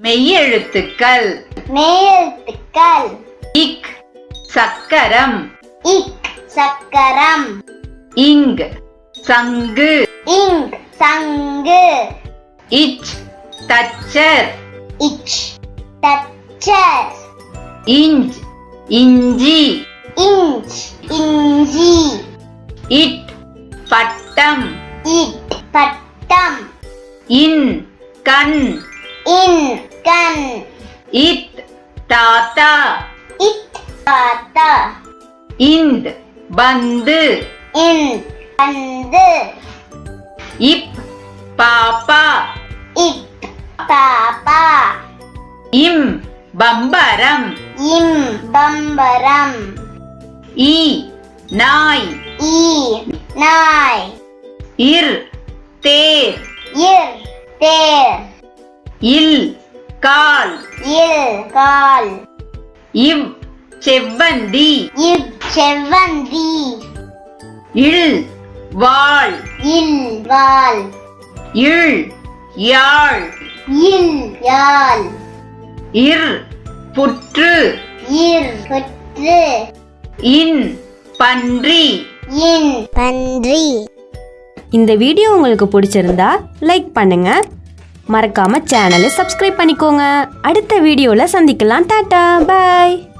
மெய்யெழுத்துக்கள். மெய்யெழுத்துக்கள். இக் சக்கரம். இக் சக்கரம். இங் சங்கு. இங் சங்கு. இச் தச்சர். இச் தச்சர். இஞ்ச் இஞ்சி. இஞ்ச் இஞ்சி. இட் பட்டம். இட் பட்டம். இன் கண். இன் கண். இத் தாத்தா. இட் தாத்தா. இந்த் பந்து. இன் பந்து. இப் பாப்பா. இப் பாப்பா. இம் பம்பரம். இம் பம்பரம். ஈ நாய். ஈ நாய். இர் தேர். இர் தேர். இல் கால். இல் கால். இவ் செவ்வந்தி. இவ் செவ்வந்தி. இல் வாள். இல் வாள். இல் யாழ். இல் யாழ். இர் புற்று. இர் புற்று. இன் பன்றி. இன் பன்றி. இந்த வீடியோ உங்களுக்கு பிடிச்சிருந்தா லைக் பண்ணுங்க, மறக்காம சேனலை சப்ஸ்கிரைப் பண்ணிக்கோங்க. அடுத்த வீடியோல சந்திக்கலாம். டாடா, பாய்.